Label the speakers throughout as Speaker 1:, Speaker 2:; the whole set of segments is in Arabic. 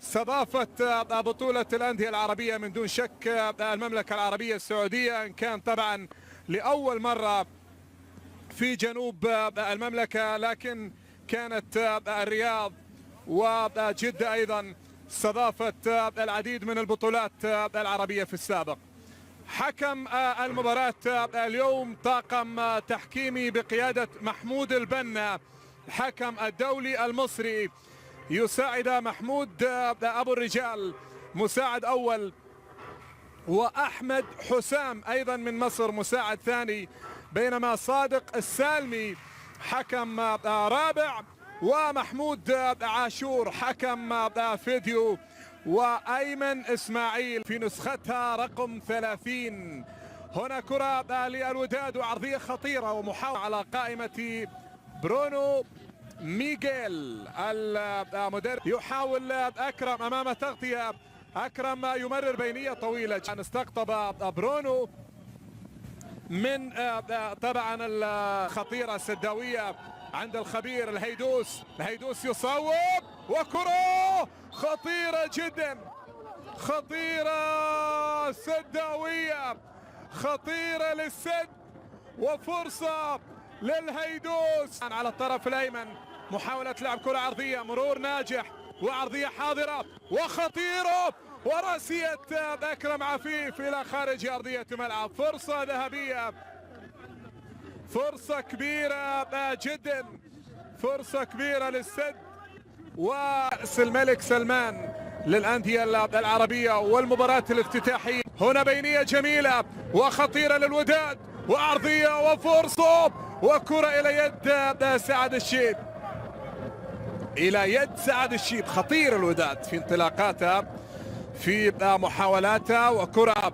Speaker 1: استضافت بطولة الأندية العربية من دون شك المملكة العربية السعودية، إن كان طبعا لأول مرة في جنوب المملكة، لكن كانت الرياض وجدة أيضا استضافت العديد من البطولات العربية في السابق. حكم المباراة اليوم طاقم تحكيمي بقيادة محمود البنا، الحكم الدولي المصري، يساعد محمود أبو الرجال مساعد أول، وأحمد حسام أيضا من مصر مساعد ثاني، بينما صادق السالمي حكم رابع، ومحمود عاشور حكم فيديو، وأيمن إسماعيل في نسختها رقم 30. هنا كرة للوداد وعرضية خطيرة ومحاولة على قائمة برونو ميغيل المدرب. يحاول أكرم أمام تغطية، أكرم يمرر بينية طويلة، استقطب برونو من طبعا الخطيرة السداوية عند الخبير الهيدوس يصوب، وكرة خطيرة جدا، خطيرة سداوية، خطيرة للسد، وفرصة للهيدوس على الطرف الأيمن. محاولة لعب كرة عرضية، مرور ناجح وعرضية حاضرة وخطيرة، ورأسية أكرم عفيف إلى خارج أرضية الملعب. فرصة ذهبية، فرصة كبيرة جدا، فرصة كبيرة للسد ورأس الملك سلمان للأندية العربية. والمباراة الافتتاحية هنا بينية جميلة وخطيرة للوداد، وعرضية وفرصة، وكرة إلى يد سعد الشيب، إلى يد سعد الشيب. خطير الوداد في انطلاقاتها، في محاولاتها، وكرة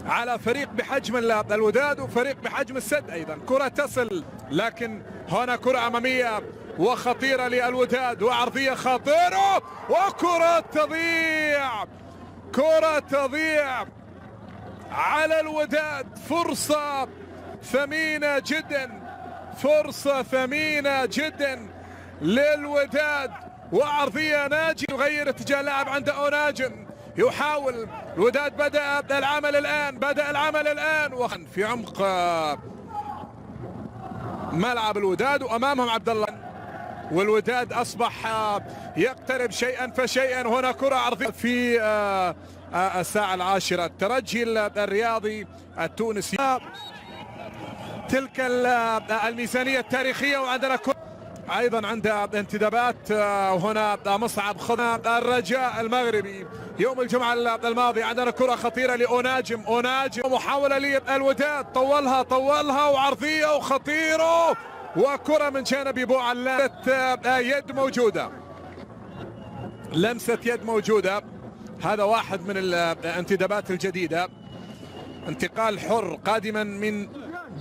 Speaker 1: على فريق بحجم الوداد وفريق بحجم السد أيضا. كرة تصل، لكن هنا كرة أمامية وخطيرة للوداد، وعرضية خطيرة، وكرة تضيع، كرة تضيع على الوداد. فرصة ثمينة جدا، فرصة ثمينة جدا للوداد، وعرضية ناجي يغير اتجاه اللاعب عند أوناجم. يحاول الوداد، بدأ العمل الآن، في عمق ملعب الوداد، وأمامهم عبد الله، والوداد أصبح يقترب شيئا فشيئا. هنا كرة عرضية في الساعة 10. الترجي الرياضي التونسي، تلك الميزانية التاريخية، وعندنا ايضا عند انتدابات. وهنا مصعب خضر الرجاء المغربي يوم الجمعة الماضي. عندنا كرة خطيرة لأوناجم، محاولة للوداد، طولها وعرضية وخطيرة، وكرة من جانب بوعلان. يد موجودة، لمسة يد موجودة. هذا واحد من الانتدابات الجديدة، انتقال حر قادما من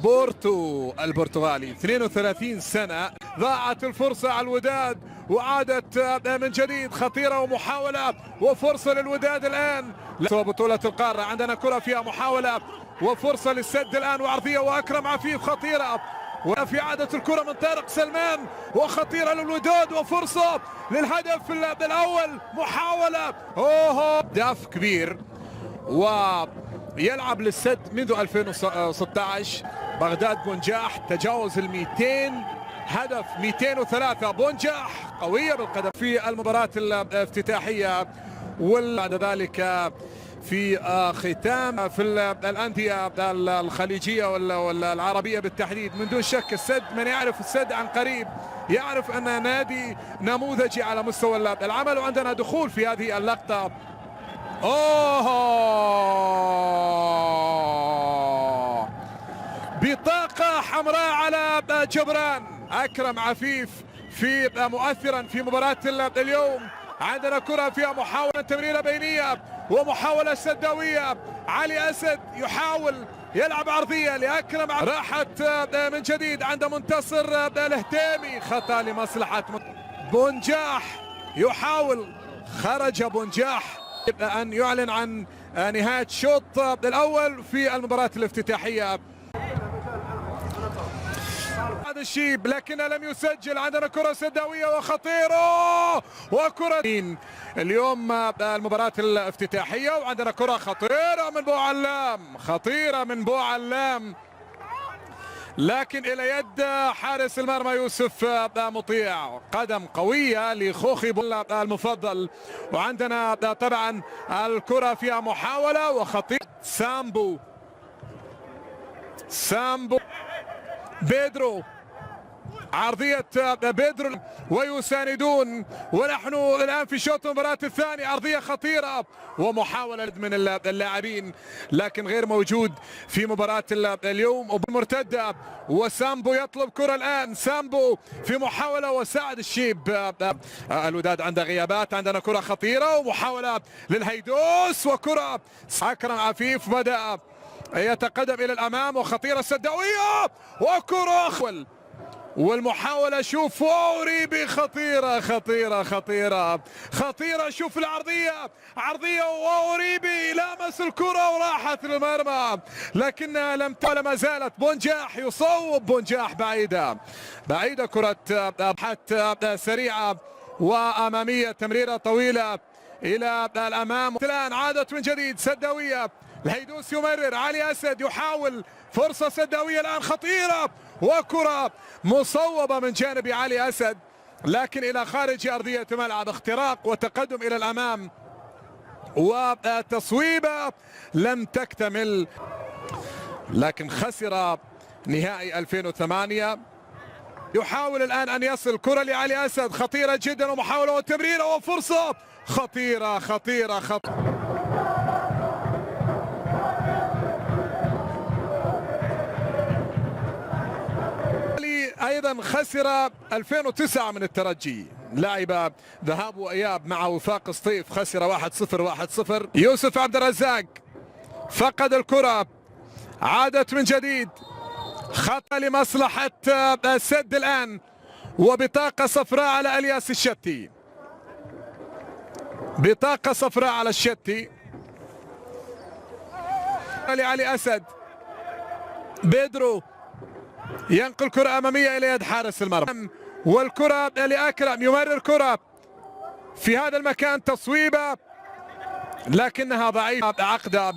Speaker 1: بورتو البرتغالي، 32 سنة. ضاعت الفرصة على الوداد، وعادت من جديد، خطيرة ومحاولة وفرصة للوداد الآن. بطولة القارة عندنا كرة فيها محاولة وفرصة للسد الآن، وعرضية وأكرم عفيف خطيرة، وفي عادة الكرة من طارق سلمان، وخطيرة للوداد، وفرصة للهدف الأول. محاولة داف كبير، ويلعب للسد منذ 2016. بغداد بونجاح تجاوز 200 هدف، 203. بونجاح قوية بالقدم في المباراة الافتتاحية، وبعد ذلك في ختام في الأندية الخليجية والعربية بالتحديد. من دون شك السد، من يعرف السد عن قريب يعرف أن نادي نموذجي على مستوى العمل. وعندنا دخول في هذه اللقطة، بطاقة حمراء على جبران. أكرم عفيف في مؤثرا في مباراة اليوم. عندنا كرة فيها محاولة تمريرة بينية ومحاولة سداوية. علي أسد يحاول يلعب عرضية لأكرم، راحت من جديد عند منتصر الهتيمي، خطأ لمصلحة بونجاح. يحاول، خرج بونجاح أن يعلن عن نهاية الشوط الأول في المباراة الافتتاحية. هذا الشيب لكنه لم يسجل. عندنا كرة سداوية وخطيرة وكرة اليوم المباراة الافتتاحية، وعندنا كرة خطيرة من بوعلام، خطيرة من بوعلام لكن إلى يد حارس المرمى يوسف مطيع. قدم قوية لخوخي المفضل. وعندنا طبعا الكرة فيها محاولة وخطير. سامبو بيدرو، عرضية بيدرو ويساندون، ونحن الآن في شوط المباراة الثاني. عرضية خطيرة ومحاولة من اللاعبين لكن غير موجود في مباراة اليوم. وبالمرتدة وسامبو يطلب كرة الآن. سامبو في محاولة وساعد الشيب. الوداد عنده غيابات. عندنا كرة خطيرة ومحاولة للهيدوس وكرة. أكرم عفيف بدأ يتقدم إلى الأمام وخطيرة سداوية وكرة والمحاولة. شوف أوريبي، خطيرة خطيرة خطيرة خطيرة. شوف العرضية، عرضية وأوريبي لامس الكرة وراحت للمرمى لكنها لم تولى. ما زالت بونجاح يصوب. بونجاح بعيدة كرة حتى سريعة وأمامية، تمريرة طويلة إلى الأمام. الآن عادت من جديد سداوية. الهيدوس يمرر. علي أسد يحاول فرصة سداوية الآن خطيرة وكرة مصوبة من جانب علي أسد لكن إلى خارج أرضية الملعب. اختراق وتقدم إلى الأمام وتصويبة لم تكتمل لكن خسر نهائي 2008. يحاول الآن أن يصل كرة لعلي أسد، خطيرة جدا ومحاولة وتمريرة وفرصة خطيرة خطيرة خطيرة. ايضا خسر 2009 من الترجي. لعب ذهاب واياب مع وفاق سطيف، خسر 1-0. يوسف عبد الرزاق فقد الكرة، عادت من جديد، خطأ لمصلحة السد الآن وبطاقة صفراء على الياس الشتي. بطاقة صفراء على الشتي. لعلي أسد. بيدرو ينقل كرة أمامية إلى يد حارس المرمى والكرة لأكرم، يمرر كرة في هذا المكان، تصويبة لكنها ضعيفة، عقدة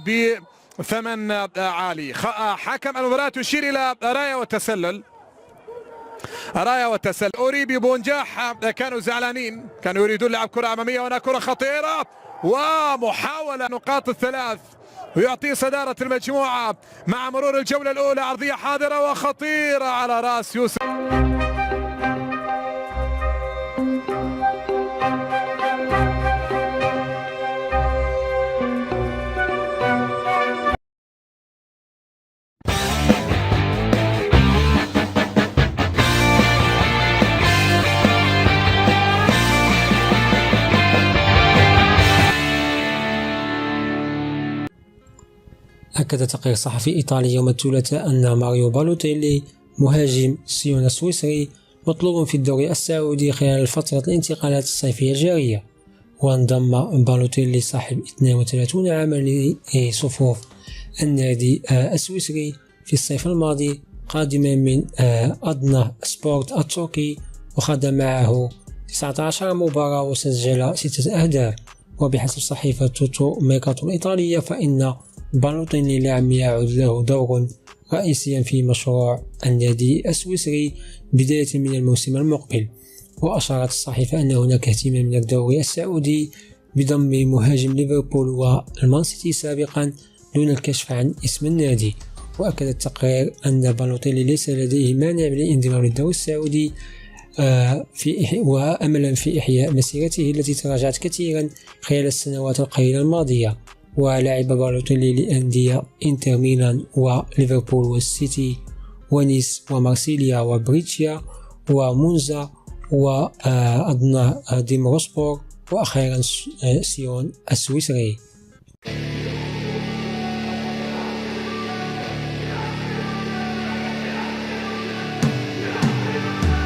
Speaker 1: بثمن عالي. حكم المباراة يشير إلى راية وتسلل. أوريبي بونجاح كانوا زعلانين، كانوا يريدون لعب كرة أمامية. وهنا كرة خطيرة ومحاولة نقاط الثلاث ويعطي صدارة المجموعة مع مرور الجولة الأولى. عرضية حاضرة وخطيرة على رأس يوسف.
Speaker 2: أكد تقرير صحفي إيطالي يوم الثلاثاء أن ماريو بالوتيلي مهاجم سيون السويسري مطلوب في الدوري السعودي خلال فترة الانتقالات الصيفية الجارية. وانضم بالوتيلي صاحب 32 عاما لصفوف النادي السويسري في الصيف الماضي قادما من أدنا سبورت التركي، وخاض معه 19 مباراة وسجل 6 أهداف. وبحسب صحيفة توتو ميركاتو الإيطالية فإن بالوتيلي لم يعد له دور رئيسيا في مشروع النادي السويسري بداية من الموسم المقبل. وأشارت الصحيفة أن هناك اهتمام من الدوري السعودي بضم مهاجم ليفربول والمان سيتي سابقا دون الكشف عن اسم النادي. وأكد التقرير أن بالوتيلي ليس لديه مانع من الانضمام للدوري السعودي وأملا في إحياء مسيرته التي تراجعت كثيرا خلال السنوات القليلة الماضية. ولعب بالوتيلي لأندية إنتر ميلان وليفربول والسيتي ونيس ومارسيليا وبريتشيا ومونزا وأدنا ديمروسبور وأخيرا سيون السويسري.